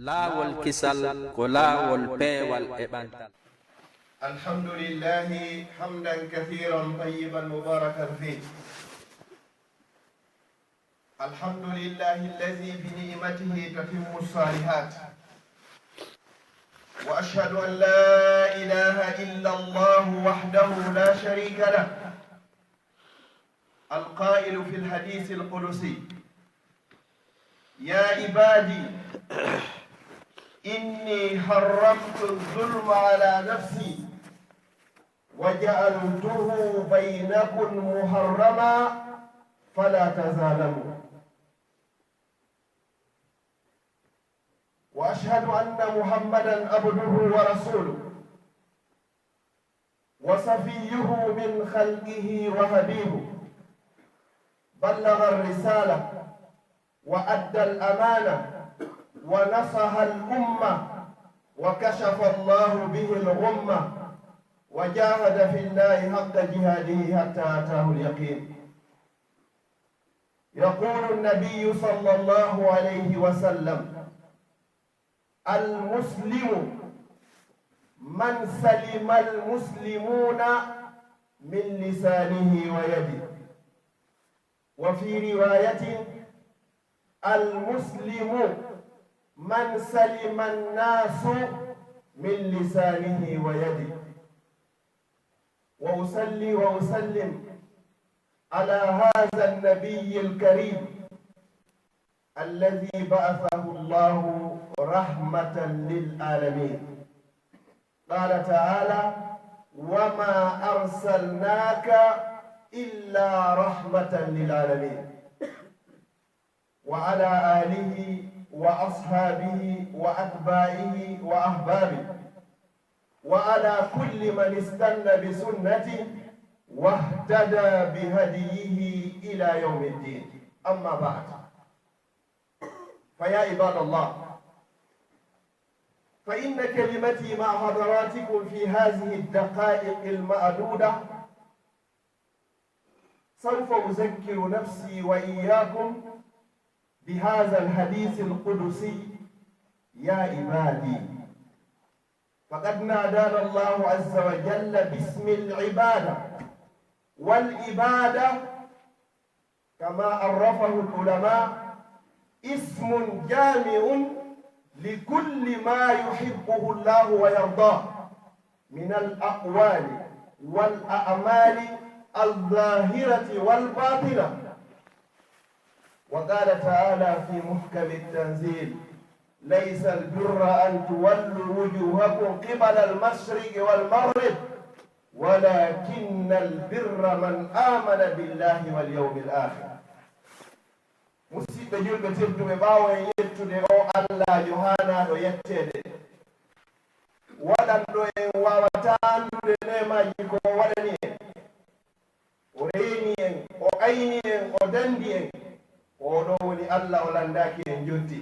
laawol kisal ko laawol peewal e ɓantal. alhamdulillahi hamdan kathiran tayyiban mubarakan fih. alhamdulillahi allazi bi ni'matihi tatimmu salihat. wa ashhadu an la ilaha illa Allah wahdahu la sharika lah. القائل في الحديث القدسي: يا عبادي إني حرمت الظلم على نفسي وجعلته بينكم محرما فلا تظالموا. وأشهد أن محمدا عبده ورسوله وصفيه من خلقه وحبيبه، بلغ الرسالة وأدى الأمانة ونصح الأمة وكشف الله به الغمة وجاهد في الله حق جهاده حتى أتاه اليقين. يقول النبي صلى الله عليه وسلم: المسلم من سلم المسلمون من لسانه ويده. وفي رواية: المسلم من سلم الناس من لسانه ويده. وأصلي وأسلم على هذا النبي الكريم الذي بعثه الله رحمة للعالمين. قال تعالى: وما أرسلناك إلا رحمة للعالمين. وعلى آله وأصحابه وأتباعه وأحبابه وعلى كل من استنى بسنته واهتدى بهديه إلى يوم الدين. أما بعد، فيا عباد الله، فإن كلمتي مع حضراتكم في هذه الدقائق المعدودة سوف أذكر نفسي وإياكم بهذا الحديث القدسي: يا عبادي. فقد نادانا الله عز وجل باسم العبادة، والعبادة كما عرفه العلماء اسم جامع لكل ما يحبه الله ويرضاه من الأقوال والأعمال الظاهرة والباطنة. وقال تعالى في محكم التنزيل: ليس البر أن تولوا وجوهكم قبل المشرق والمغرب ولكن البر من آمن بالله واليوم الآخر. musidɓe julɓe tedduɓe, ɓaawo e yettude o Allah Yohana ɗo yettede waɗanɗo en wawata andude nemaji ko waɗani en. o reeni en, o ayni en, o dandi en. oɗo woni Allah o landaki en jotti.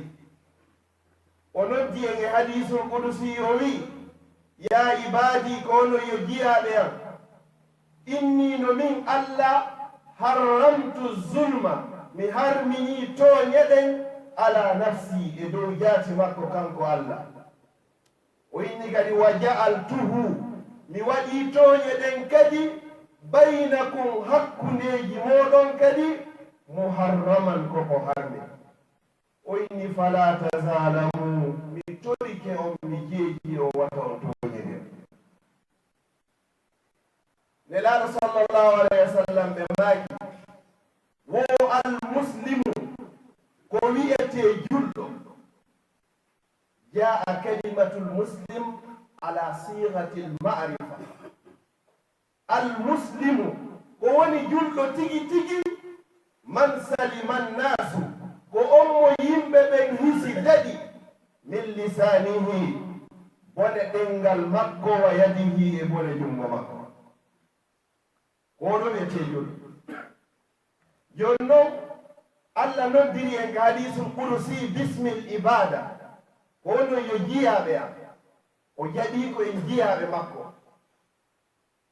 o noddi en e hadisul qudusi o wi: ya ibadi, ko ono yo jiyaɓe am, inni no min Allah harramtu zulma, mi harmini toñeɗen ala nafsi, e dow jaati makko kanko Allah. o inni kadi wa ja'altuhu, mi waɗi toñeɗen kadi baynakum, hakkundeji moɗon kadi muharraman, koko harmi. o inni fala tazalamu, mi torike on, mi jeeji o wata on toñeɗen. nelaɗo sallallahu alayhi wa sallam ɓe maaki: wo almuslimu, ko wiyete julɗo. jaa kalimatul muslim ala sigati lmarifa. almuslimu ko woni julɗo tigi tigi. man salima nnasu, ko on mo yimɓe ɓen hisi daɗi. min lisanihi, bone ɗengal makko, wa yadihi, e bone jungo makko. koɗo wiyete julɗo. joni noon Allah noddiri en ka hadisul qudusi bismil ibada, ko wono yo jiyaɓe am. o jaɓi ko en jiyaɓe makko.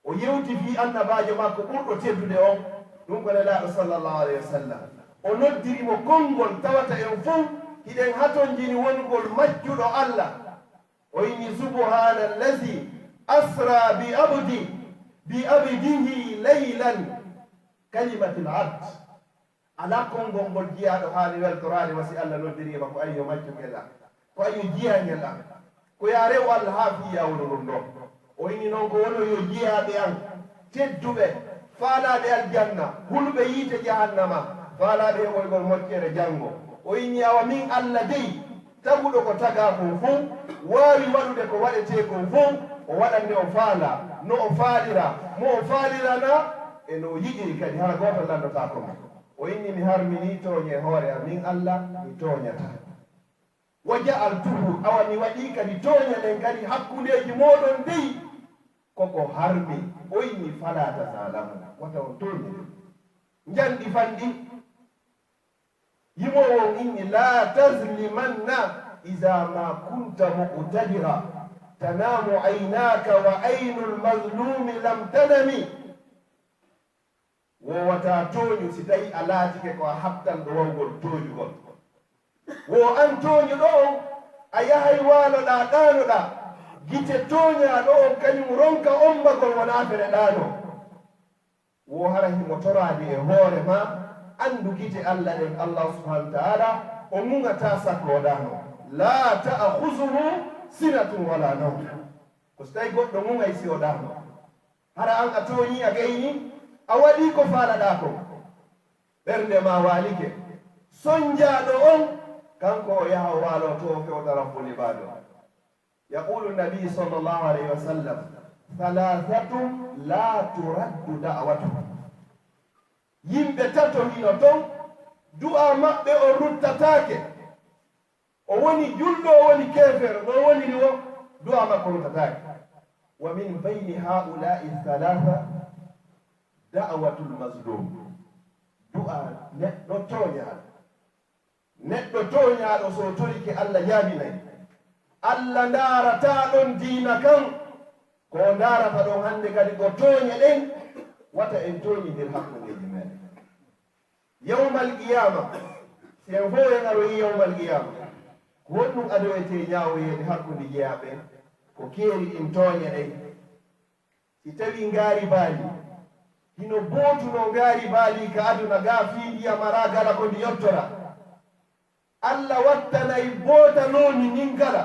o yewti fi annabajo makko ɓurɗo teddude on, ɗum ko nelaɗo sallallahu alayhi wa sallam. o noddirimo konngol tawata en fof hiɗen haton jini wongol majjuɗo Allah o inni subhana allazi asra bi abdihi laylan kalimatul abd ala konngol ngol jiyaɗo haali weltorade wasi Allah noddirima ko ayo majjugel am ko ayo jiyangel am ko ya rew Allah ha fi yawno ɗum ɗo o inni noon ko wono yo jiyaɓe am tedduɓe faalaɓe aljanna hulɓe yiite jahannama faalaɓe heɓoygol moƴƴere janngo o inni awa min Allah dey taguɗo ko taga kon fuu waawi waɗude ko waɗete kon fuu o waɗande o faala no o faalira mo o faalirana e no yiɗiri kadi hara goto landota ko ma o inni mi harmini tooñe hoore am min Allah mi tooñata wa ja'altuhu awa mi waɗi kadi tooña ɗen kadi hakkundeji moɗon dey koko harmi o inni fala tasalamu wata on tooñi janɗi fanɗi yimowon inni la taslimanna iza ma kunta muqtadira tanamu aynaka wa aynu lmazlumi lam tanami wowata tooñu si tawi a laatike ko a habtan ɗo wawgol tooñugol wo an tooñuɗo on a yahay waaloɗa ɗaanoɗa gite tooñaɗo on kañum ronka ombagol wona fere ɗaano wo hara himo torade e hoore ma andu gite Allah ɗen Allah subhanahu wa ta'ala o mugata sakkoɗano la ta'khuzuhu sinatun wala nawm ko so tawi goɗɗo mugay si o ɗano hara an a tooñi a gayni a waɗi ko faalaɗa ko ɓernde ma walike soñjaɗo on kanko o yaha waalo to o fewta rabbul ibado yaqulu nabi sallallahu alayhi wa sallam thalathatun la turaddu da'watuhum yimɓe tato hino ton du'a maɓɓe o ruttatake o woni julɗo o woni kefere ɗo woni ni o du'a makko ruttatake wa min bayni haula'i thalatha da'watul mazlum du'a neɗɗo toñaɗo so torike Allah jaabinayi Allah ndaarata ɗon diina kan ko ndaarata ɗon hande kadi ko tooñe ɗen wata en tooñi nder hakkundeji men yawmal qiyama si en fo en aroyi yawmal qiyama ko honɗum adoyete ñawoyede hakkunde jeyaɓe ko keeri ɗin tooñe ɗen si tawi ngaari baali hino bootuno ngaari baali ka aduna ga fiiɗiyamara gala ko ndi yottora Allah wattanayi bootanoni nin gala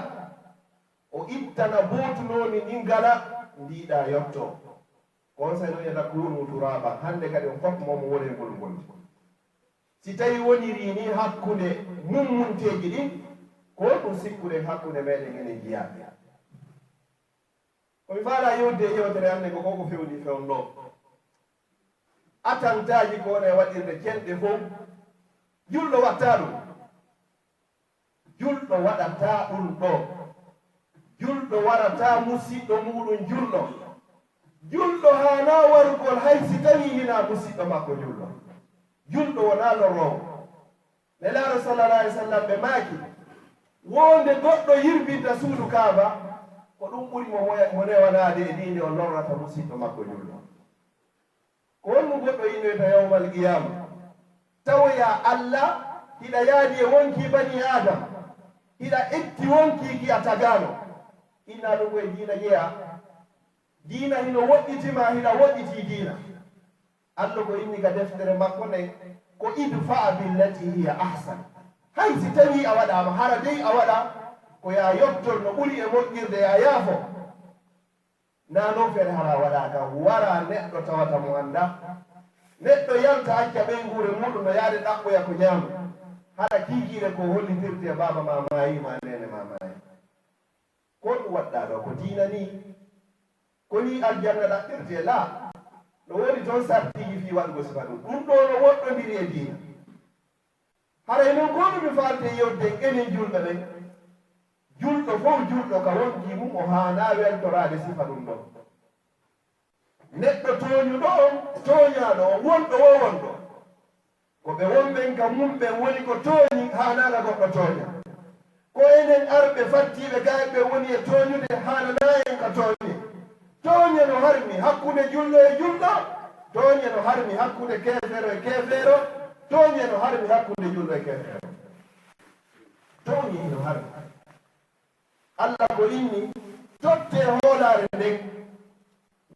o ittana bootunoni nin gala ndiɗa yotto on sa noon yata kunu turaba hande kadi on fof momo woni ngol ngol si tawi woniri ni hakkunde mummunteji ɗin ko ɗum sikkude hakkunde meɗen enen jiyaɓe komi faala yewde yewtere hande ko koko fewni fewn ɗo attantaji ko wone waɗirde kenɗe fof julɗo watta ɗum julɗo waɗata ɗum ɗo julɗo warata musidɗo muɗum julɗo hana warugol hay si tawi hina musidɗo makko julɗo wona lorrowo nelaɗo sallallahu alaihi wa sallam ɓe maaki wonde goɗɗo yirbinta suudu kaaba ko ɗum ɓuri mo newanade e dinde o lorrata musidɗo makko julɗo ko wonno goɗɗo yinoyta yawmal qiyama tawoya Allah hiɗa yaadi e wonki bani adam hiɗa etti wonkiki a tagano inna ɗum koye diina jeeya diina hino woɗɗitima hiɗa woɗɗiti diina Allah ko inni ka deftere makko nden ko idfa billati hiya ahsan hay si tawi a waɗama hara dey a waɗa ko ya yottor no ɓuri e moƴƴirde ya yaafo na noon feere hara waɗaka wara neɗɗo tawata mo anda neɗɗo yalta acca ɓeygure muɗum no yaade ɗaɓɓoya ko ñaama hara kiikiire ko hollitirte e baba ma mayima nene ma mayi ko ɗum waɗɗa ɗo ko diina ni ko ni aljanna ɗaɓɓirte la no woni toon sartiji fi waɗugo sifa ɗum ɗum ɗo no woɗɗodiri e diina haray noon ko ɗumi falte yewde enen julɓe ɓen julɗo fof julɗo ka wonki mum o hana weltorade sifa ɗum ɗo neɗɗo tooñuɗo on tooñaɗo o wonɗo wo wonɗo ko ɓe wonɓen ka mumɓen woni ko tooñi hanaga goɗɗo tooña ko enen arɓe fattiɓe gaɓe woni e tooñude hanana en ka tooñe tooñe no harmi hakkude julɗo e julɗo tooñe no harmi hakkude kefero e kefero tooñe no harmi hakkude julɗo e kefero toni ino har Allah ko inni totte hoolare nden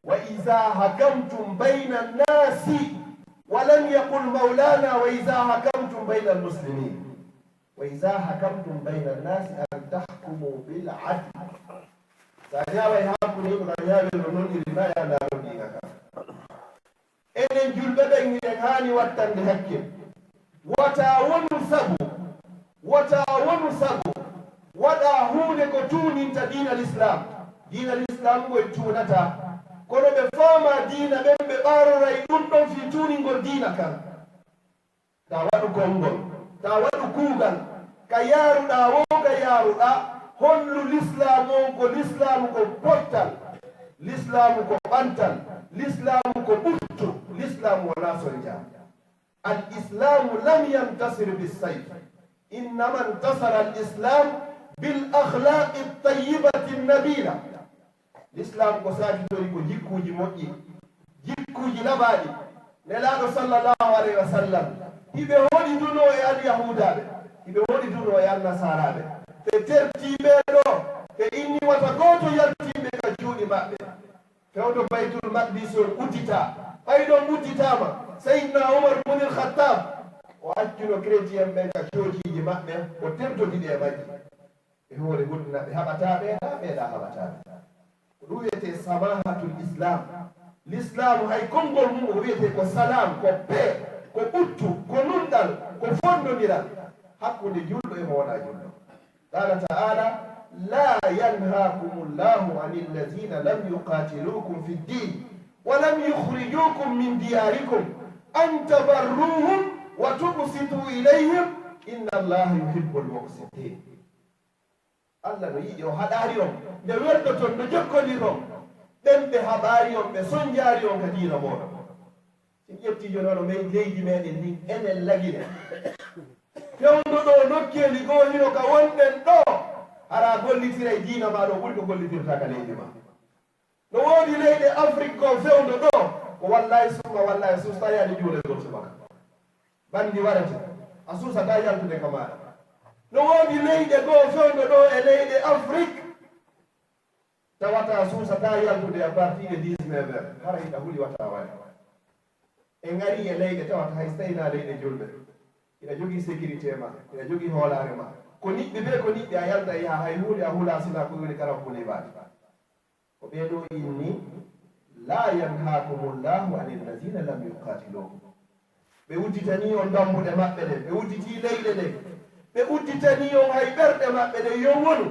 wa iza hakamtum bayna annasi ولم يقل مولانا وإذا حكمتم بين المسلمين وإذا حكمتم بين الناس أن تحكموا بالعدل سأجاب يحكم يقول أجاب الرنون لما ينالون دينك إن الجلد بين هاني واتن لحكم وتعاونوا سبو وداهون كتون انت دين الإسلام ويتونتا kono ɓe faama diina ɓen ɓe ɓaaroray ɗum ɗon fi tuuningol diina kan ta waɗu konngol ta waɗu kuugal ka yaaruɗaa wo ka yaaruɗa hollu l'islamu on ko l'islamu ko pottal l'islamu ko ɓantal l'islamu ko ɓurtu l'islamu wona sonja al islamu lam yantasir bissayf innama intasara al islam bil akhlaqi altayibati nabila l'islam ko saakitori ko jikkuuji moƴƴi jikkuuji laɓaaɗi nelaaɗo sallllahu alayhi wa sallam hiɓe hoɗituno e al yahudaɓe hiɓe hoɗituno e al nasaraɓe ɓe tertiɓe ɗo ɓe inni wata gooto yaltiɓe ka juuɗe maɓɓe fewdo baytul maqdis on uddita ɓayɗon udditama seydna oumar bunil khattab o accuno chrétien ɓen ka coociiji maɓɓe o tertodiɗe e majji ɓe hoore goɗɗuna ɓe haɓataɓe ha ɓeeɗa haɓataɓe ɗum wiyete samahatul islam l'islamu hay konngol mum o wiyete ko salam ko paix ko ɓuttu ko nunɗal ko fondodiral hakkude julɗo e mo wona julɗo qala taala la yanhakum llahu an alladina lam yuqatilukum fi ddin wa lam yukhrijukum min diyarikum an tabarruhum wa tuqsitu ilayhim inna allaha yuhibbu almuqsitin Allah no yiɗi o haɗaari on nde welɗoton no jokkondiri on ɓen ɓe haɓaari on ɓe soñjaari on ka diina mooɗon sin ƴetti joni ono men leydi meɗen ndin enen lagine fewndo ɗo nokkeeli goo hino ka wonɗen ɗo hara gollitira e diina ma ɗo ɓuri ko gollitirta ka leydi ma no woodi leyɗe afrique ko fewndo ɗo ko wallahi suma wallahi susta yaade juulelgol subaka bandi warate a susata yaltude ka maɗa no woodi leyɗe goo fewndo ɗo e leyɗe afrique tawata suusata yaltude a partir de 19 heures hara hiɗa huli wata waɗe e ngari e leyɗe tawata hay so tawina leyɗe julɓe ina jogii sécurité ma ina jogii hoolare ma ko niɓɓe ɓe ko niɓɓe a yalta yaha hay huuɗe a hula sina ko woni kala ko lewaade ko ɓeeɗo inni la yanhakum llahu an alladina lam yuqatilukum ɓe udditani on dammuɗe maɓɓe ɗe ɓe udditi leyɗe ɗe ɓe udditani on hay ɓerɗe maɓɓe ɗe yo wonu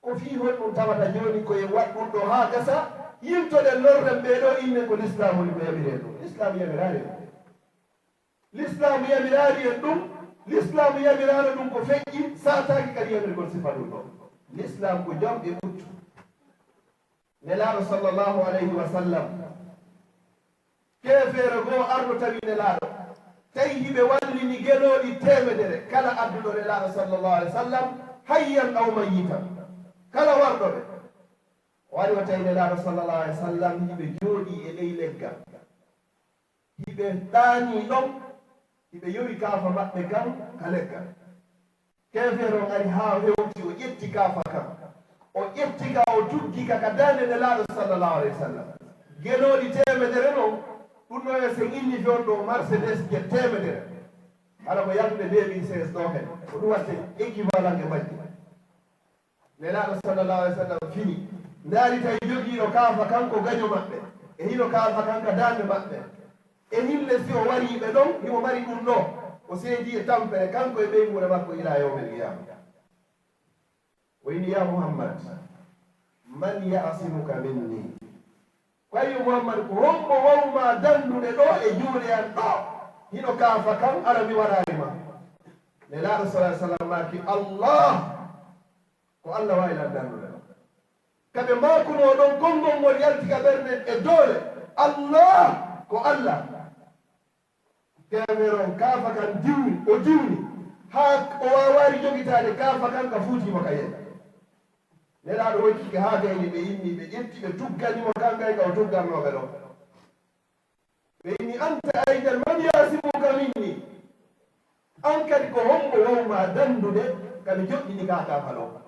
ko fii hon ɗum tawata joni koye waɗɗum ɗo haa gasa yimtoɗe lorren ɓeeɗo inne ko l'islamu ni ɓe yamire ɗum l'islamu yamiraari en l'islamu yamiraari en ɗum l'islamu yamirano ɗum ko feƴƴi sataki kadi yamirgol sifa ɗum ɗo l'islam ko jamɗe ɓuttu nelaaɗo sallllahu alayhi wa sallam keefeere goo arno tawi nelaaɗo tawi hiɓe wallini gelooɗi temedere kala adduɗo nelaaɗo sallllahu alayhi wa sallam hayyan aw mayyitan kala warɗoɓe waɗi o tawi nelaaɗo sallllahu alayhi wa sallam hiɓe jooɗi e ley leggal hiɓe ɗaani ɗon hiɓe yowi kaafa maɓɓe kan ka leggal keefeere o ari haa hewti o ƴetti kaafa kan o ƴetti ka o tuggi ka ka daande nelaaɗo sallllahu alayhi wa sallam gelooɗi temedere noon ɗum ɗo e sen inni jon ɗo mercedes je temedere haɗa ko yaltude 2016 ɗo hen ko ɗum watte équivalent e majji nelaaɗo sallllahu alayhi wa sallam fini ndaari tawi jogiiɗo kaafa kanko gaño maɓɓe e hino kaafa kanka daande maɓɓe e hille si o wariɓe ɗon himo mari ɗum ɗo o seedi e tampere kanko e ɓeymure makko ila yawmel qiyama o ini ya muhammad man yasimuka minni kwayo muhammad ko hombo wawma dandude ɗo e juuɗe an ɗo hino kaafa kan ara mi waɗarima nelaaɗo sa sallam maki allah ko allah wawilan dandude ɗo kaɓe makuno ɗon konngol ngol yaltika ɓerɗe e doole allah ko allah kemeron kaafa kan diwni o diwni ha o wawari jogitade kaafa kan ka fuutima ka yen nelaaɗo hokkike ha gayni ɓe inni ɓe ƴetti ɓe tugganimo kangay ka o tuggannoɓe ɗo ɓe inni anta aydal man yasimuka minni an kadi ko hombo wawma dandude kami joɗɗini ka falo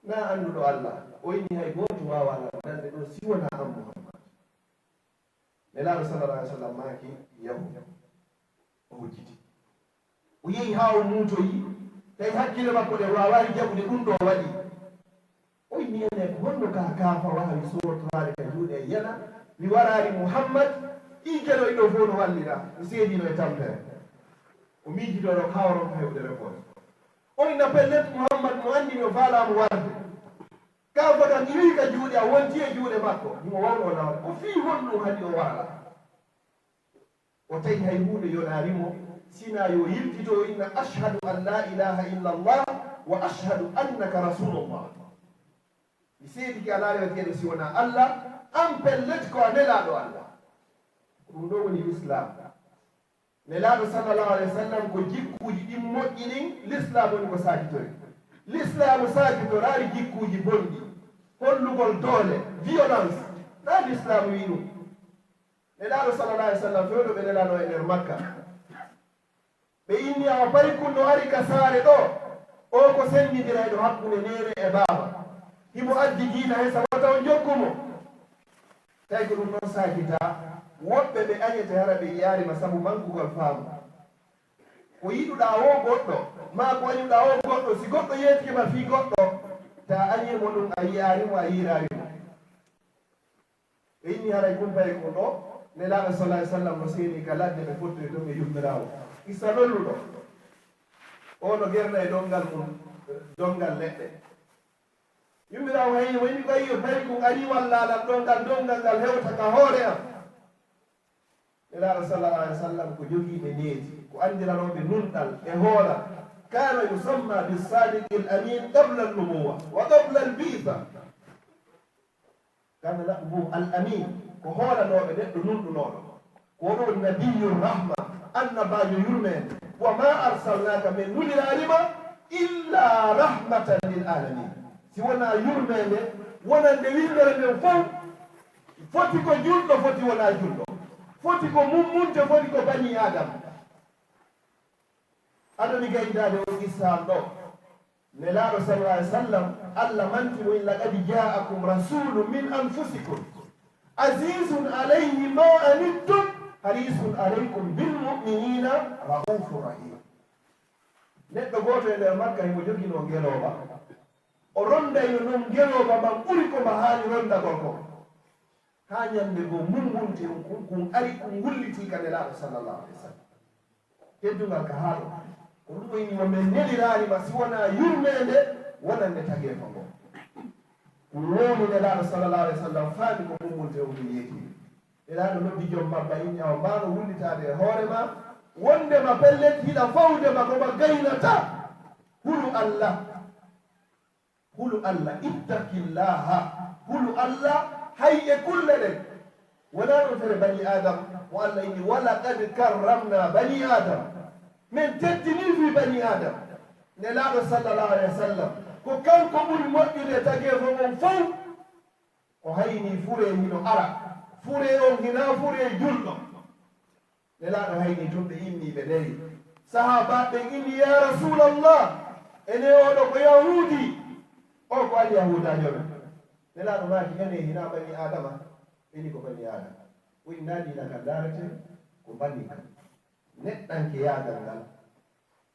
na annduɗo Allah o inni hay goto wawala dande ɗo siwona an Muhammad nelaɗo sallallahu alaihi wa sallam maki yahu o hujjiti o yehi ha o muutoyi tawi hakkille makko ɗe wawawi jaɓude ɗum ɗo waɗi o inni ene ko honno ka kaafa wawi sotorade ka juuɗe e yana mi warani Muhammad ijelo ɗo fof no wallira mi seedino e tampere o miijitoɗo hawron ko hewde report on na pellet Muhammad mo andi no faalamu warde ka fotan iwi ka juuɗe a wonti e juuɗe makko mo wawno lawde o fii honɗum hadi o warala o tawi hay hunde yonarimo sina yo yiltito inna ashhadu an la ilaha illa allah wa ashhadu annaka rasulullah mi seediki ala reweteɗo si wona Allah an pellet ko a nelaɗo Allah ɗum ɗo woni l'islam nelaɗo sallallahu alayhi wa sallam ko jikkuji ɗin moƴƴi ɗin l'islam woni ko sakitori l'islamu sakitorari jikkuji bonɗi hollugol doole violence na l'islamu wi ɗum nelaɗo sallallahu alayhi wa sallam fewɗo ɓe nelaɗo e nder makka ɓe inni awa pari kunno ari ka saare ɗo o ko sendidirayɗo hakkude nene e baaba himo addi diina he sabata o jokkumo tawi ko ɗum noon sakita woɓɓe ɓe añete hara ɓe yarima sabu mankugol faamu ko yiɗuɗa o goɗɗo ma ko añuɗa o goɗɗo si goɗɗo yetkima fi goɗɗo ta añimo ɗum a yiyarimo a yirarimo ɓe inni haray kumpaye ko ɗo nelaɗo sallah ai sallam no seeni ka ladde ɓe fottoy ɗum e yummirawo issa lolluɗo o no gerna e dongal mum dongal leɗɗe yummirawo hayni wayni ko yiyo tawi ko ari wallalam dongal ngal hewta ka hoore am nelaɗo sallallahu alih wa sallam ko jogiiɓe neeti ko andiranoɓe nunɗal e hoora kana yusamma bisadiqi l amin qabla alnubuwa wa qabla albisa kana laɓu al amin ko hooranoɓe neɗɗo nunɗunoɗo ko ɗo nabiyu rahma annabajo yurmede wa ma arsalnaka min nulirarima illa rahmatan lil alamin si wona yurmede wonande windere nden fof foti ko julɗo foti wona julɗo foti ko mummunte foti ko bani adama aɗoni gaydade o issam ɗo nelaɗo sallallahu alih wa sallam allah mantimo in laqad ja'akum rasulu min anfusikum azizun alayhi ma anittum harisun alaykum bilmuminina raufur rahim neɗɗo goto e nder makka himo jogino ngeloba o rondayno noon ngeloba man ɓuri ko mba haali rondagol ko ha ñande goo mummunte kun ari kun wulliti ka nelaɗo sallallahu alih wa sallam teddugal ka haaɗo ko ɗum wayni momin nelirarima si wona yurmede wonande tagefa ngo ɗum woni nelaɗo sallallahu alih wa sallam faami ko mummunte o ɗum yeeti nelaɗo noddi joom mabba inni awa mbano wullitade e hoorema wondema pellet hiɗa fawdema koma gaynata hulu allah ittaqillaha hulu allah hay e kulle ɗen wona ɗum fere bani adam mo allah inni walaqad karramna bani adam min teddini fi bani adam nelaɗo sallallahu alih wa sallam ko kanko ɓuri moƴƴude tagefo on fof o hayni fure hino ara fure on hina fure julɗo nelaɗo hayni tun ɓe inni ɓe dari sahabaɓe inni ya rasulallah ene oɗo ko yahudi o ko ali yahudajoɓe nelaɗo maki ene hina bani adama ɓeni ko bani adama ɓoyi nadina ka darete ko bani kam neɗɗanke yagal ngal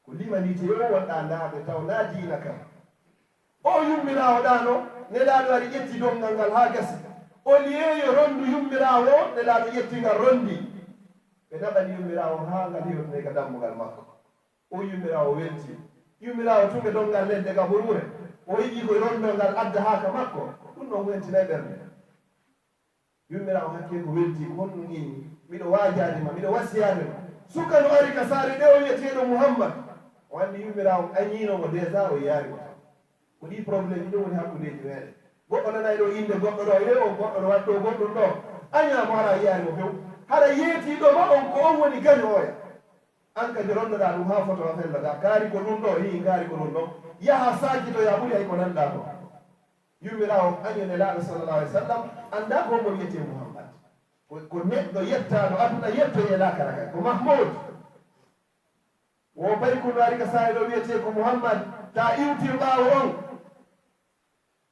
ko limanite yo wonɗa ndaɓe taw na dina kam o yummirawo ɗano nelaɗo ari ƴetti dongal ngal ha gasi o liyeyo rondu yummirawo nelaɗo ƴettingal rondi ɓe naɓani yummirawo ha ngal yewtude ka dammugal makko o yummirawo welti yummirawo tume dongal ledde ka ɓurure o yiɗi koye rondo ngal adda ha ka makko ɗum ɗon weltina ɓerde yummirawo hakke ko welti ko honɗum inni miɗo wajanima miɗo wasiyanima suka no ari ka saare ɗe o wiyeteɗo Muhammad o andi yummirawo añinomo déjà o yaarimo ko ɗi probléme ɗum woni hakkudeji meɗen goɗɗo nanay ɗo inde goɗɗo ɗo e o goɗɗo ɗo waɗɗo goɗɗum ɗo añamo hara yaarimo few haɗa yeetiɗo ma on ko on woni gaño oya an kadi ronnoɗa ɗum ha photo a fellata kaari ko ɗum ɗo hi kaari ko ɗum ɗo yaha sakitoya ɓuuri hay ko nanɗa ko yummirawo añone laaɗo sallallahu alih wa sallam anda ko mo wiyete Muhammad ko neɗɗo yettaɗo aduna yettoye lakara kay ko Mahmoud wo pay ko ari ka saay ɗo wiyete ko Muhammad ta iwtir ɓaawo on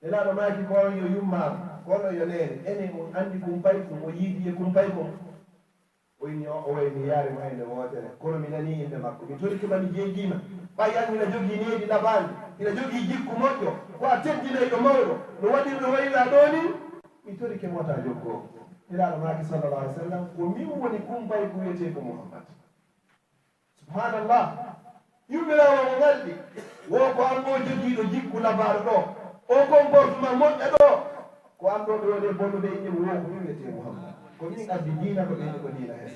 nelaɗo maaki ko yo yumma kono yo nene enen on andi kumpay ko o yiidi e kumpay ko o inni o wayni yaare mo hende wootere kono mi nani inde makko mi tori keɓami jeejima ɓayan ina jogii needi laɓaandi ina jogii jikku moƴƴo ko a teddinayɗo mawɗo no waɗirɗo wayra ɗo ni mi tori ke mota joggoo nelaɗo maaki sallallah alih w sallam ko min woni kumpay ko wiyete ko Muhammad subhanallah yummirawo mo ngalɗi wo ko an ɗo jogiiɗo jikku labaɗo ɗo o comportement moƴƴa ɗo ko an ɗo ɓe woni bonnude inde mo wo ko min wiyete Muhammad ko min addi diina ko ɓeyni ko diina hen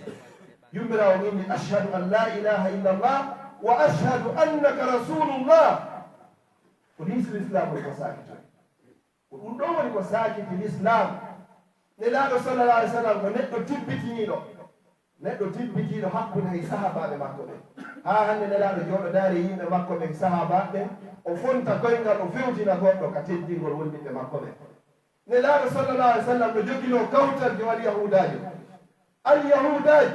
yummirawo inni ashhadu an la ilaha illa allah wa ashhadu annaka rasulullah ko lisul islam woni ko sakitoy ko ɗum ɗo woni ko sakiti l'islam nelaɗo sallallah alih w sallam ko neɗɗo tibbitiniɗo neɗɗo tibbitiɗo hakkude hay sahabaɓe makko ɓe ha hande nelaɗo jooɗo daari yimɓe makko ɓe sahabaɓe o fonta koyngal o fewtina goɗɗo ka teddingol wonɓiɓɓe makko ɓe nelaɗo sallallah alih w sallam ɓe jogino kawtal jo wal yahudajo alyahudaji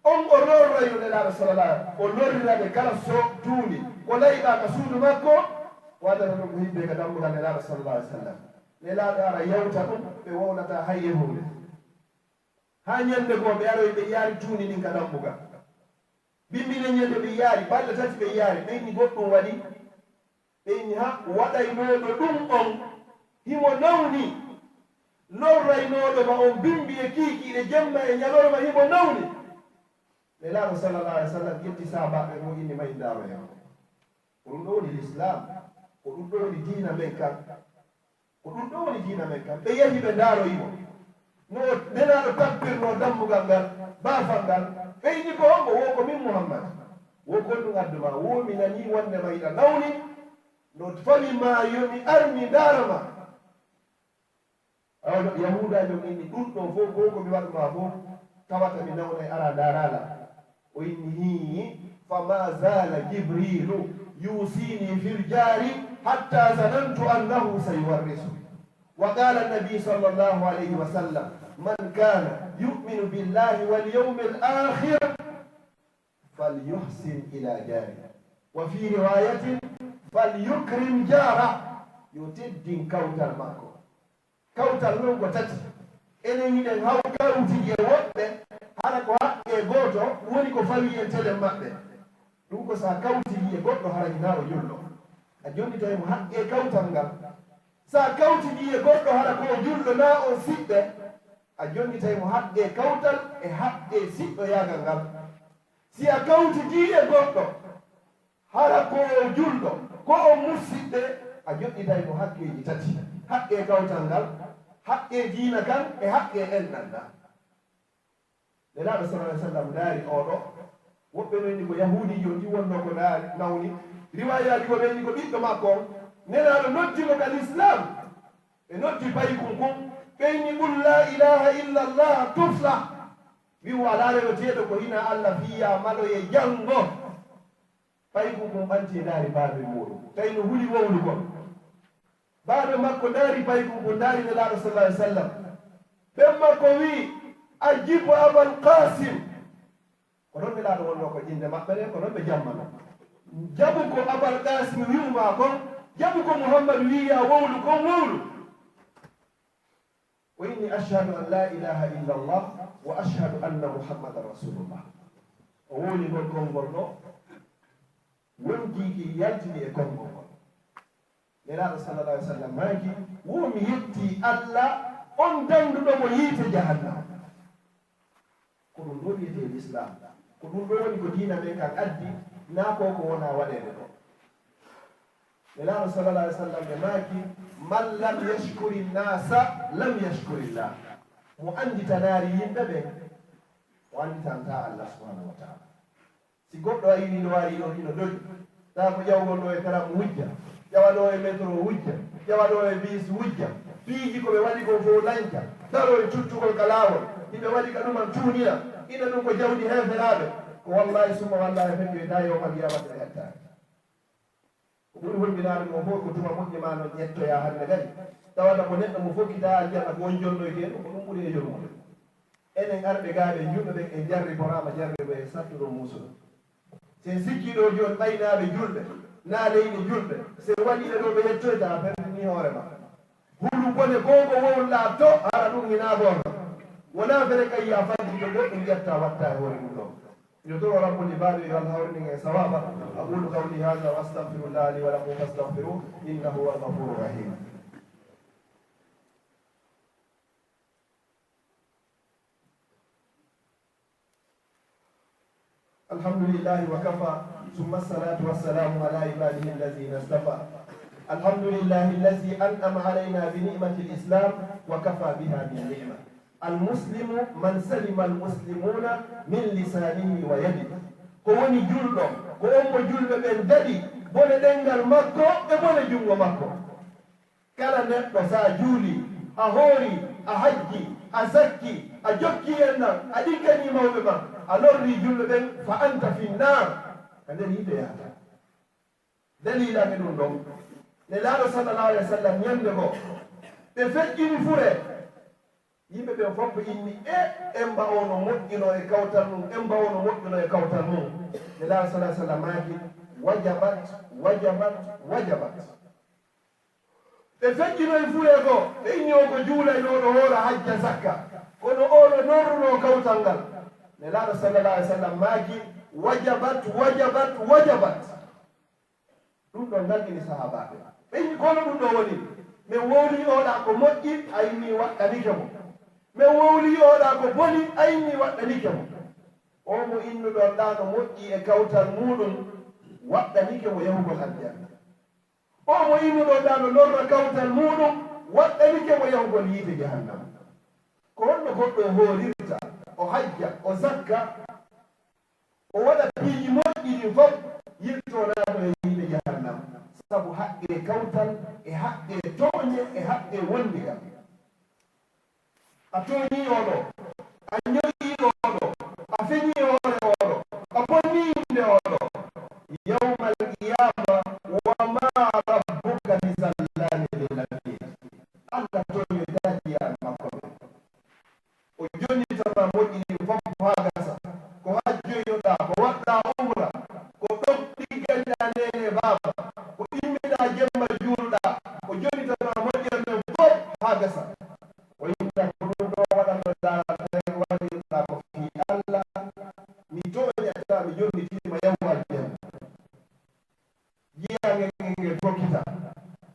on o lorrayo nelaɗo sallallah o lorriraɓe kala so tuundi ko layɓa ka suudu makko wadana ɗum ko yimɓe ka dambugal nelaɗo sallallah alih w sallam nelaɗo ara yawta ɗum ɓe wownata hay yehude ha ñande goo ɓe aroy ɓe yaari tuuni ɗin ka dambugal bimmine ñande ɓe yaari balɗe tati ɓe yaari ɓeyni goɗɗum waɗi ɓeyni ha waɗaynoɗo ɗum on himo nawni lorraynoɗo ma on bimbi e kiikiiɗe jemma e ñalorma himo nawni nelaɗo sallallah alih w sallam ƴetti sahabaɓe mo inni mayi ndaaro hen ko ɗum ɗo woni l'islam ko ɗum ɗo woni diina men kan ko ɗum ɗo woni diina men kan ɓe yehi ɓe ndaaroyimo no nelaɗo tappirno dambugal ngal baafal ngal ɓeyni ko hombo wo ko min Muhammad wo gonɗum adduma wo mi nani wonde ma yiɗa nawni no fami ma yomi armi ndaarama awno yahudajo inni ɗum ɗo fof ko komi waɗuma fof tawata mi nawna e ara ndaarala o inni hi fama zala jibrilu yusini fil jari hatta zanantu annahu sayuwarrisu wa qala annabi sallallahu alayhi wa sallam man kana yu'minu billahi wal yawmil akhir falyuhsin ila jari wa fi riwayatin falyukrim jara yo teddin kawtal makko kawtal non ko tati enen yiɗen haw kawtiji e woɓɓe hara ko haqqe gooto woni ko fawi en telen maɓɓe ɗum ko sa kawtiji e goɗɗo hara hinaaro julɗo a jonnitay mo haqqe kawtal ngal sa kawtiji e goɗɗo hara ko julɗo na on siɓɓe a jonnitay mo haqqe kawtal e haqqe siɓɗo yaagal ngal si a kawtiji e goɗɗo hara ko julɗo ko on musidɓe a joɗɗitay mo haqqeji tati haqqe kawtal ngal haqqe diina kan e haqqe enɗal ngal nelaɗo sallah alih w sallam daari oɗo woɓɓe noyni ko yahudijo ndi wonno ko daari nawni riwayaji ko ɓeyni ko ɓiɗɗo makko on nelaɗo noddimo kal islam ɓe noddi baykum kum ɓeyni qul la ilaha illa llah tufla wiwo ala reweteɗo ko hina allah fiya maɗoye janngo baykum kum ɓanti daari baaɓe muɗum tawi no huuli wowlu kon baaɓe makko daari baykum kum daari nelaɗo sallah alih w sallam ɓen makko wi ajibu abal qasim ko ɗon nelaɗo wonno ko ƴinde maɓɓe ɗen ko ɗon ɓe jammano jaɓu ko abal qasim wi'uma kon jaɓu ko muhammadu wiya wowlu kon wowlu wa inni ashhadu an la ilaha illa allah wa ashhadu anna muhammadan rasulullah o wowli ngol konngol ɗo wonkiki yaltini e konngol ngol nelaɗo sallallah alih w sallam maaki womi yetti allah on danduɗo mo yiite jahannama ko ɗum ɗo wiyete l'islam ko ɗum ɗo woni ko diina men kan addi na ko ko wona waɗede ɗo nelaɗo sallallah alih w sallam ɓe maaki man lam yashkuri nnasa lam yashkurillah mo anditanaari yimɓe ɓe o anditanta allah subhanahu wa taala si goɗɗo a yini no wari ɗo hino doƴi taa ko ƴawgol ɗo e karam wujja ƴawa ɗo e métro wujja ƴawa ɗo e bis wujja piiji ko ɓe waɗi ko fof lañca daro e cuttugol ka laawol hiɓe waɗi ka ɗuman tuunira ina ɗum ko jawdi heferaɓe ko wallahi summa wallahi fendi e da yowmal yamata e hettare ko ɓuri hulminaɗo mo fof ko tuma moƴƴima no ƴettoya hande kadi tawata ko neɗɗo mo fokkita aljanna ko won jonnoyteɗo ko ɗum ɓuri e yolmude enen arɓe gaaɓe juɗɗo ɓen e jarri borama jarri ɓe sattuɗo musuɗo se sikkiɗo joni ɓaynaɓe julɓe na leydi julɓe se waɗiɓe ɗo ɓe yettoyta a perdini hoorema hulu bone gongo wowla to ara ɗum hinagono wona fere kay ya faddi to goɗɗum ƴetta watta e hoore mum ɗo يدعو رب العباد والهورين صوابا أقول قولي هذا وأستغفر الله لي ولكم فاستغفروه إنه هو الغفور الرحيم. الحمد لله وكفى ثم الصلاة والسلام على عباده الذين اصطفى. الحمد لله الذي أنعم علينا بنعمة الإسلام وكفى بها بالنعمة. المسلم من سلم المسلمون من لسانه ويده. كوني جلدو كوني جلدو من ددي بولي دنجل مكو بولي جنغو مكو كلا نتو سا جولي أهوري أحجي أزكي أجوكي ينا أديكني موبما ألوري جلدو بن فأنت في النار كده نيدو ياتا دليلا من دون نلالو صلى الله عليه وسلم يندغو بفجي فوري yimɓe ɓe fof inni e mba ono moƴƴino e kawtal mum mba ono moƴƴino e kawtal mum ne laa sala sallam maaki wajabat wajabat wajabat ɓe feƴƴino e fure ko ɓe inni o ko juulaynoɗo hoora hajja zakka kono oɗo norruno kawtal ngal ne laaɗo sallallah alih w sallam maaki wajabat wajabat wajabat ɗum ɗo ngalɗini sahabaɓe ɓe inni kono ɗum ɗo woni min wowli oɗa ko moƴƴi a yimmi waɗɗanike mo min wowli oɗa ko boni ayni waɗɗanike mo o mo innuɗon ɗa no moƴƴi e kawtal muɗum waɗɗanike mo yahugol aljanna o mo innuɗon ɗa no lorra kawtal muɗum waɗɗanike mo yahugol yiite jahannama ko honno goɗɗo hoorirta o hajja o zakka o waɗa piiji moƴƴi ɗin fof yirtonaɗo e yiite jahannama sabu haqqe kawtal e haqqe tooñe e haqqe wondigal a toñi oɗo a ñoyi oɗo a feñi hoore oɗo a bonninde oɗo yawmal qiyama wama rabbuka bizallami lilabid allah toño dajiyan makko o jonnitama moƴƴini fof ha gasa ko hajjoyoɗa ko waɗɗa umra ko ɗofɗiggaɗa nene baba ko immiɗa jemma juulɗa o jonnitama moƴƴirde fof ha gasa o yimta ko ɗum ɗo waɗanno darate waɗirɗa ko fi allah mi toñata mi jonnitima yahu aljanna jiyangel fokkita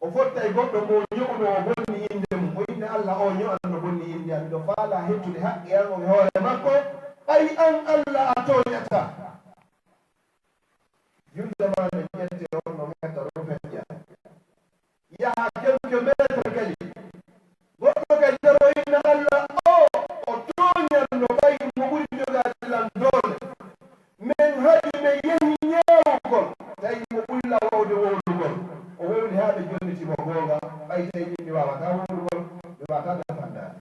o fotta e goɗɗo mo ño'uno o bonni inde mum o inde allah o ño'anno bonni inde am miɗo faala hettude haqqe an o e hoore makko ɓay an allah a toñata jundema no ƴette on no meta ɗo feƴƴa yaha quelque métre kadi goɗɗo kadi taro inna allah o toñanno ɓay mo ɓuri jogade lan doole min haɗi min yehi ñeewugol tawi mo ɓulla wawde wowlugol o wowli haa ɓe jonnitimo goonga ɓay tawi min mi wawata wowlugol mi wawata dafandade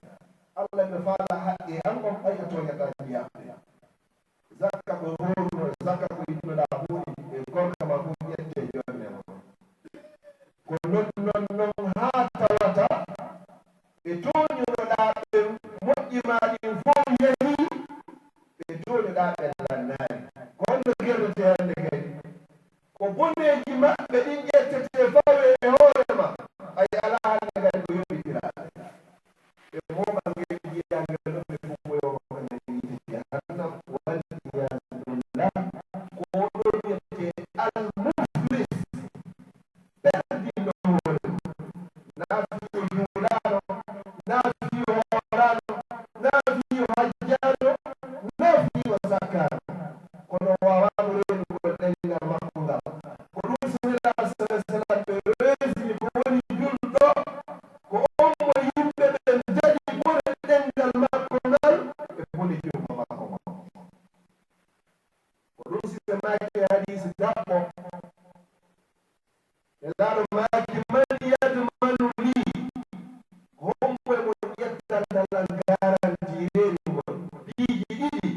allah mi faala haqqe an on ɓay a toñata mbiyaɓe zakka ko horuno zakka ko yitnoɗa huuɗi e gorka ma fof ƴette jonne mo ko non haa tawata ɓe toñunoɗa ɓe moƴƴima ɗin fof yehi ɓe toñuɗa ɓe lannani ko honno gerrete hande kadi ko boneji maɓɓe ɗin ƴettete fawe e hoorema ay ala hande kadi ko yoɓitiraɓe ɓe moɓangel jiyangel ɗo ɓe fumoyomo kanen yiite jahannam waliyadullah ko ɗo wiyete almuflis perdino hoore naafiyo juulaɗo naafiyo hoorano naafiyo hajjaɗo naafiyo zakkano kono wawano renugol ɗengal makko ngal ko ɗum sunila sala salam ɓe resini ko woni julɗo ko on mo yimɓe ɓe daɗi ɓure ɗengal makko ngal ɓe boni jungo makko makko ko ɗum siɓe maki hadisi dabbo e laaɗo maki maniyadu manu li hommoe mo ƴettandalan garanti renugol piiji ɗiɗi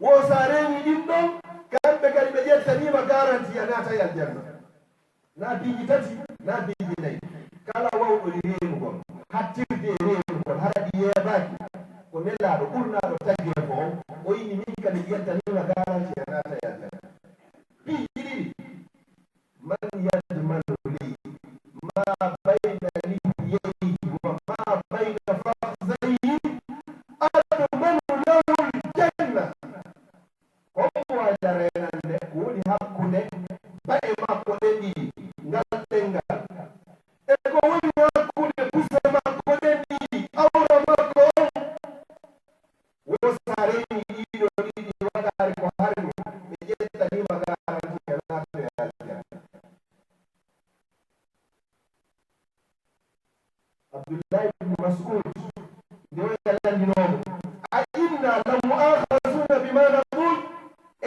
wo sa reni ɗin ɗon kamɓe kadi ɓe ƴettanima garanti a naata e aljanna na piiji tati na piiji nayyi kala wawɗo renugol hattirde e renugol haɗi yeeɓaki ko nellaɗo ɓurnaɗo tagge ko o yini min kadi ƴettanima garanti a naata e aljanna piiji بين لحييه وما بين فخذيه أضمن له الجنة وهو لرينان كوني هكذا بأي ما قلني نالتنغا ekowoni hakkude kusema kodeni awra makko wo sareni ɗiɗo ɗiɗi waɗari ko harmi ɓe ƴettanima garanti ka nato e aljanna abdoullahi ibne mas'ud nde o yalandinomo a inna lamu'akhazuna bima naqul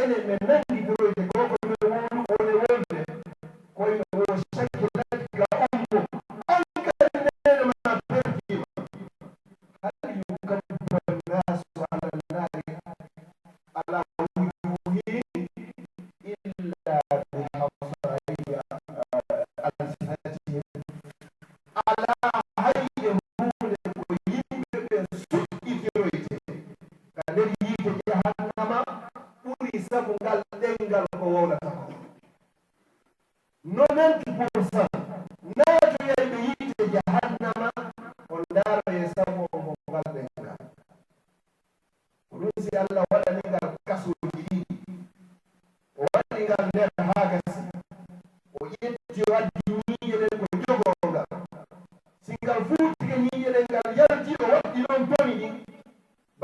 enen men nangidoroyde koko men wolu wone wolde koyno wo shakkilatka ummu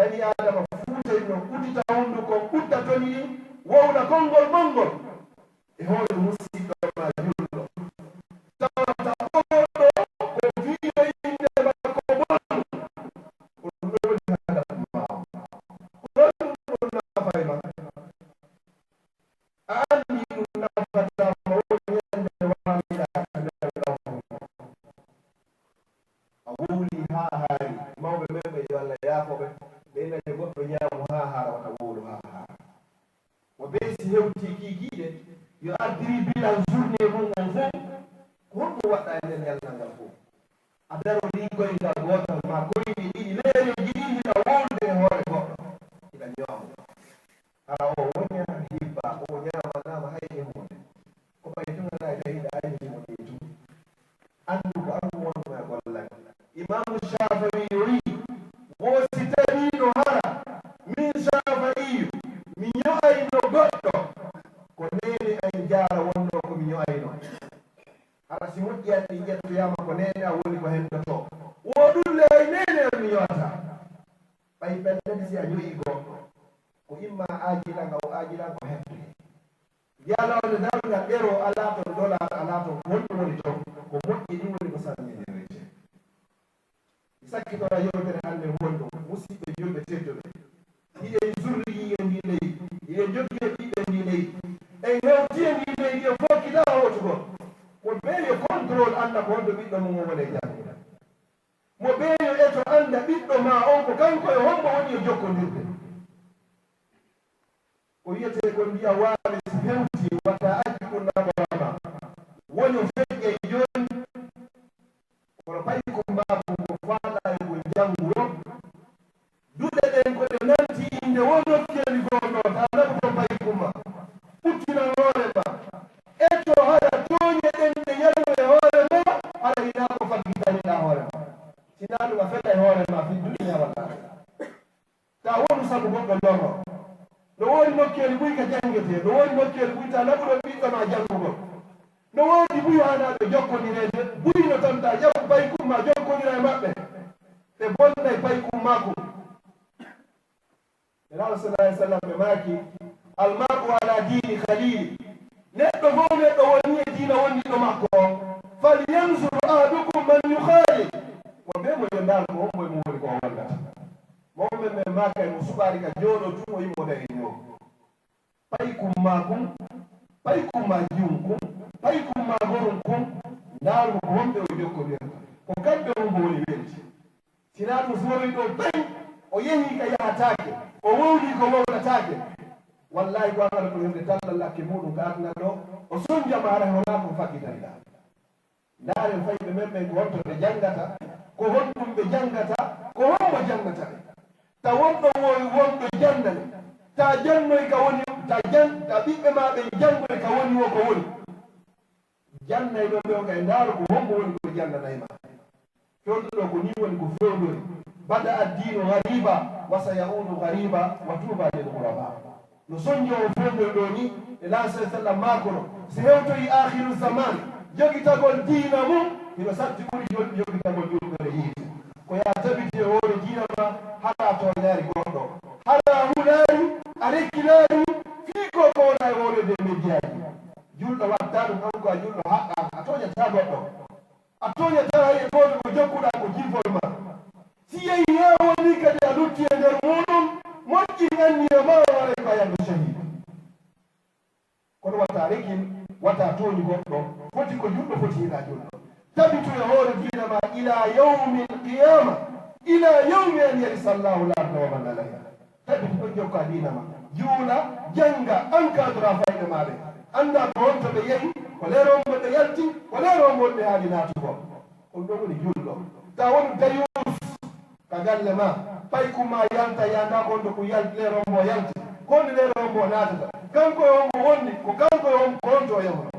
bani adama fuutay no udita hundu ko udda toni wowna konngol mongol e hoore musidɗo ma julɗo tawata oɗo ko fiino inde makko bonnu ɗum ɗo woni haɗa ma ɗon ɗum nafay ma a andi ɗum nafatama woni yande wamiɗa nder ɗawmu a wowli ha haari mawɓe men ɓe yo Allah yaafoɓe ɓeynane goɗɗo ñaamu ha haara wata wowlu ha haara o ɓe si hewti kikiɗe yo ardiri bilan journée mum on fof ko honɗum waɗɗa e nder ñalnal ngal fof a daro rigoyngal gotal ma koyni ɗiɗi leereji ɗi hina wowlude e hoore goɗɗo ina ñoomo ara o woñana hibba o ñamanama hay e hunde ko ɓay tunana e tawiɗa aynimo ni tum andu ko andu wonma e gollal imamu Shafi'i wi wosi tawiino hara min Shafi'iyu mi ño'ayno goɗɗo ko nene en jaara wonno ko mi ño'ayno hara si moƴƴiyat ɗi ƴettoyama ko nene a woni ko hendoto woɗulle ay nene mi ño'ata ɓay ɓendede si a ño'i goɗɗo ko imma aajilanga o aajilan ko hefte yalawde dargal ɗero ala ton dola ala ton wonɗum woni ton ko moƴƴi ɗi woni ko salminirete sakkitoɗa yewtere hannde wonɗo musidɓe julɓe tedduɓe hiɗen zurriyi e ndi leydi hiɗen joggi e ɓiɓɓe ndi leydi en hewti e ndi leydi e fokkita hotugol mo ɓeeyo contrôle anda ko honɗo ɓiɗɗo mum o woni e jangde mo ɓeeyo eto anda ɓiɗɗo ma on ko kanko e hombo woni e jokkodirde ko wiyete ko mbiya waali si hewti watta acci ɗum naborama woni o feƴƴe joni kono payi ko mbabu ko faala e ko janguro duɗe ɗen ko ɗe nanti inde wo nokkeli gonɗo ta nabu to payi kumma ɓuttina hoore ma etto hara tooñe ɗen ɗe yaru e hoore ma hara hina ko faggitaniɗa hoore ma sina ɗum a feɗa e hoore ma fi duɗiña walla ta wonu sabu goɗɗo lorro no woni nokkeli ɓuy ka jangete no woni nokkeli ɓuy ta naɓuɗo ɓiɗɗo ma jangugol no woodi ɓuy hanaɓe jokkodireje ɓuyno tan ta ƴaɓu pay kumma jokkodira e maɓɓe ɓe bonnay pay kummako elaɗo sallah ai sallam ɓe maaki almaru ala dini khalili neɗɗo fo neɗɗo woni e diina wonniɗo makko o falyansur ahadukum man yukhali mo ɓe mo yondal ko homboye mo woni ko o wallata mawɓe men maaka e mo suɓari ka jooɗo tun o yimmoɗa e ñoo pay kummakum pay kumma jiwkum pay kumma gorum kum ndaaru ko wonɓe o jokkodirta ko kamɓe wonbo woni welti sina ɗum fori ɗo bay o yehi ka yahatake o wowli ko wownatake wallahi ko angara ɗum hemde talla lakke muɗum ka adna ɗo o sonjama hara wona ko faggitaniɗa ndaaren fayɓe men ɓen ko honto ɓe janggata ko honɗum ɓe janggata ko hombo jangata ɓe ta wonɗo wowi wonɗo jandane ta jannoy ka woni ta ɓiɓɓe ma ɓe jangude ka woni wo ko woni janna ɗo ɓe o kay ndaaro ko hombo woni ko jannanayma fewtuɗo ko ni woni ko fewdori bada addinu gariba wa sayaudu gariba wa tuba lil ghuraba no soñjo o fewdori ɗo ni e lansa sallam makono so hewtoyi akhiru zaman jogitagol diina mum hino satti ɓuri joni jogitagol yurɓere yiide ko ya tabiti e hoore diina ma hara toñaari goɗɗo hara huɗaari a rekkinaari fii ko kowona e hoorede meddiyaji julɗo watta ɗum an ko a julɗo haqqa a toñata goɗɗo a toñata hay e goto ko jokkuɗa ko jifol ma si yehi ha woni kadi a lutti e nder muɗum moƴƴi anni e ma wara ko a yalno shahid kono watta rekin watta toñi goɗɗo foti ko julɗo foti hiɗa julɗo tabitu e hoore diina ma ila yawmi alqiyama ila yawmi an yarisa llahu l'arda wa man alayha tabitu ɗon jokka diina ma juula janga encadra fayɗe maɓe anda ko wonto ɓe yehi ko leromo ɓe yalti ko leromon ɓe haali natugo ɗum ɗo woni julɗo ta woni dayus ka galle ma paykuma yalta yanda konto ko yalti leromo yalti konde leromo natata kanko e omo wonni ko kanko e on ko wonto yahno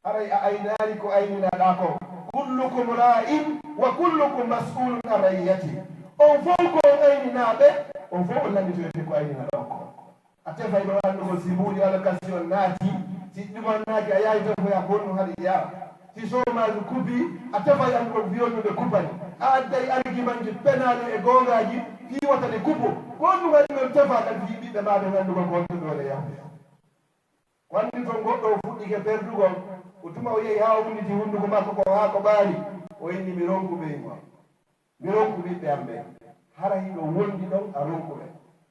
aray a aynani ko ayninaɗa ko kullukum ra'in wa kullukum mas'ulun an ra'iyati on fof ko on ayninaɓe on fof on landitoyete ko ayninaɗo ko a tefay ɗo anndugol si mbuuɗi allocation naati si ɗumannaaki a yahi tan foya gonɗum haɗa yaa si chômage kubi a tefay anndugol wiyonnude kupani a adday argument ji penale e gongaji fiiwata ɗe kubo gonɗum waɗi men tefa kadi fi ɓiɓɓe maɓe anndugol ko wonɗuɗo ɗe yahde ko anndi toon goɗɗo o fuɗɗike perdugol o tuma o yehi ha o wunditi hunnduko makko ko haa ko ɓaari o inni mi ronkuɓe mi ronku ɓiɓɓe am ɓe hara hiɗo wondi ɗon a ronkuɓe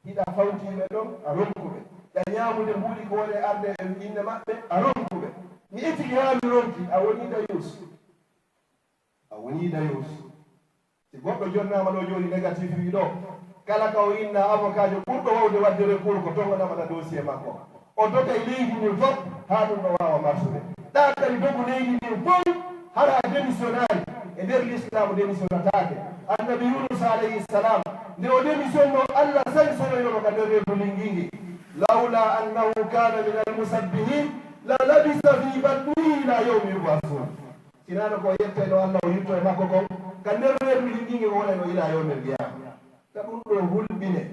hiɗa fawtiɓe ɗon a ronkuɓe ɗa ñamude mbuuɗi ko woni arde e inne maɓɓe a ronkuɓe mi ettiki ha mi ronki a woni dayus a woni dayus si goɗɗo jonnama ɗo joni négatif wi ɗo kala ka o inna avocat jo ɓurɗo wawde wadde recours ko tongonamaɗa dossier makko o doga e leydi ndin fof ha ɗum ɗo wawa marsude ɗa kadi dogu leydi ndin fof hara démissionnari e nder l'islam démissionnatake annabi yunus alayhi salam nde o démissionno allah sañsonoyono ka nder reedu linguingi lawla annahu kana min almusabbihin la labisa fi batnihi ila yawmi yubasun sinano ko yetteno allah o yitto e makko kon ka nder reedu linguingi ko woneno ila yawmi alqiyama ta ɗum ɗo hulɓine